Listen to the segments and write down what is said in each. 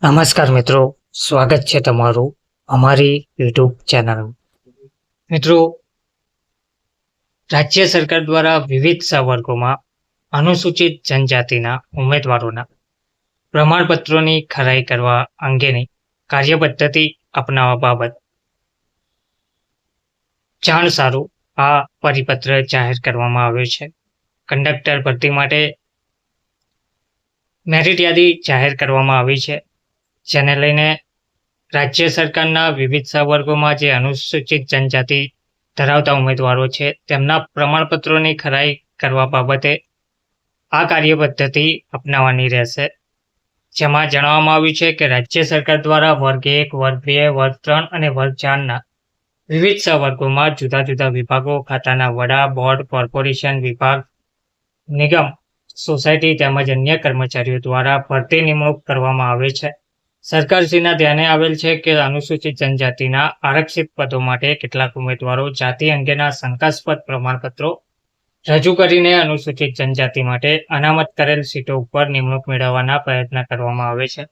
નમસ્કાર મિત્રો, સ્વાગત છે તમારું અમારી યુટ્યુબ ચેનલ. મિત્રો, રાજ્ય સરકાર દ્વારા વિવિધ સંવર્ગોમાં અનુસૂચિત જનજાતિના ઉમેદવારોના પ્રમાણપત્રોની ખરાઈ કરવા અંગેની કાર્યપદ્ધતિ અપનાવવા બાબત જાણ સારું આ પરિપત્ર જાહેર કરવામાં આવ્યો છે. કંડક્ટર ભરતી માટે મેરિટ યાદી જાહેર કરવામાં આવી છે, જેને લઈને રાજ્ય સરકારના વિવિધ સંવર્ગોમાં જે અનુસૂચિત જનજાતિ ધરાવતા ઉમેદવારો છે તેમના પ્રમાણપત્રોની ખરાઈ કરવા બાબતે આ કાર્યપદ્ધતિ અપનાવવાની રહેશે. જેમાં જણાવવામાં આવ્યું છે કે રાજ્ય સરકાર દ્વારા વર્ગ 1, વર્ગ 2, વર્ગ 3 અને વર્ગ 4ના વિવિધ સંવર્ગોમાં જુદા જુદા વિભાગો, ખાતાના વડા, બોર્ડ, કોર્પોરેશન, વિભાગ, નિગમ, સોસાયટી તેમજ અન્ય કર્મચારીઓ દ્વારા ભરતી નિમણૂક કરવામાં આવે છે. સરકારશ્રીના ધ્યાને આવેલ છે કે અનુસૂચિત જનજાતિના આરક્ષિત પદો માટે કેટલાક ઉમેદવારો જાતિ અંગેના શંકાસ્પદ પ્રમાણપત્રો રજૂ કરીને અનુસૂચિત જનજાતિ માટે અનામત કરેલ સીટો ઉપર નિમણૂક મેળવવાના પ્રયત્ન કરવામાં આવે છે.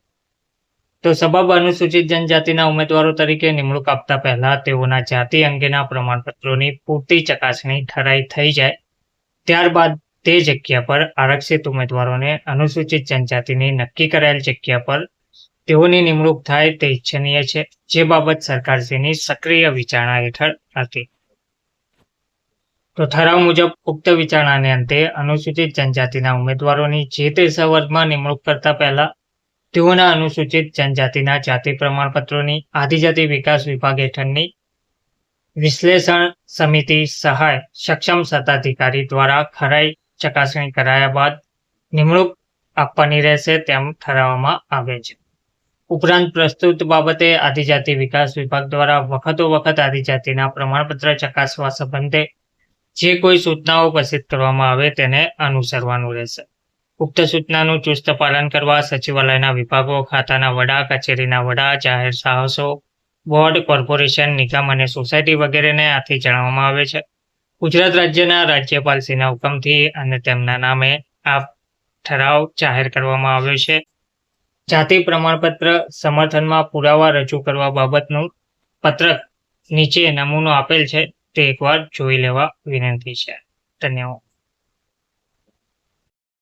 તો સબબ અનુસૂચિત જનજાતિના ઉમેદવારો તરીકે નિમણૂક આપતા પહેલા તેઓના જાતિ અંગેના પ્રમાણપત્રોની પૂરતી ચકાસણી ઠરાઈ થઈ જાય ત્યારબાદ તે જગ્યા પર આરક્ષિત ઉમેદવારોને અનુસૂચિત જનજાતિની નક્કી કરાયેલ જગ્યા પર તેઓની નિમણૂક થાય તે ઈચ્છનીય છે, જે બાબત સરકારશ્રીની સક્રિય વિચારણા હેઠળ હતી. તો ઠરાવ મુજબ ઉક્ત વિચારણાને અંતે અનુસૂચિત જનજાતિના ઉમેદવારોની જે તે સંવર્ગમાં નિમણૂક કરતા પહેલા તેઓના અનુસૂચિત જનજાતિના જાતિ પ્રમાણપત્રોની આદિજાતિ વિકાસ વિભાગ હેઠળની વિશ્લેષણ સમિતિ સહાય સક્ષમ સત્તાધિકારી દ્વારા ખરાઈ ચકાસણી કરાયા બાદ નિમણૂક આપવાની રહેશે તેમ ઠરાવવામાં આવે છે. ઉપરાંત પ્રસ્તુત બાબતે આદિજાતિ વિકાસ વિભાગ દ્વારા વખતો વખત આદિજાતિના પ્રમાણપત્ર ચકાસવા સંબંધે જે કોઈ સૂચનાઓ પ્રસિદ્ધ કરવામાં આવે તેને અનુસરવાનું રહેશે. ઉક્ત સૂચનાનું ચુસ્ત પાલન કરવા સચિવાલયના વિભાગો, ખાતાના વડા, કચેરીના વડા, જાહેર સાહસો, બોર્ડ, કોર્પોરેશન, નિગમ અને સોસાયટી વગેરેને આથી જણાવવામાં આવે છે. ગુજરાત રાજ્યના રાજ્યપાલશ્રીના હુકમથી અને તેમના નામે આ ઠરાવ જાહેર કરવામાં આવ્યો છે. જાતિ પ્રમાણપત્ર સમર્થનમાં પુરાવા રજૂ કરવા બાબતનું પત્રક નીચે નમૂનો આપેલ છે તે એકવાર જોઈ લેવા વિનંતી છે. ધન્યવાદ.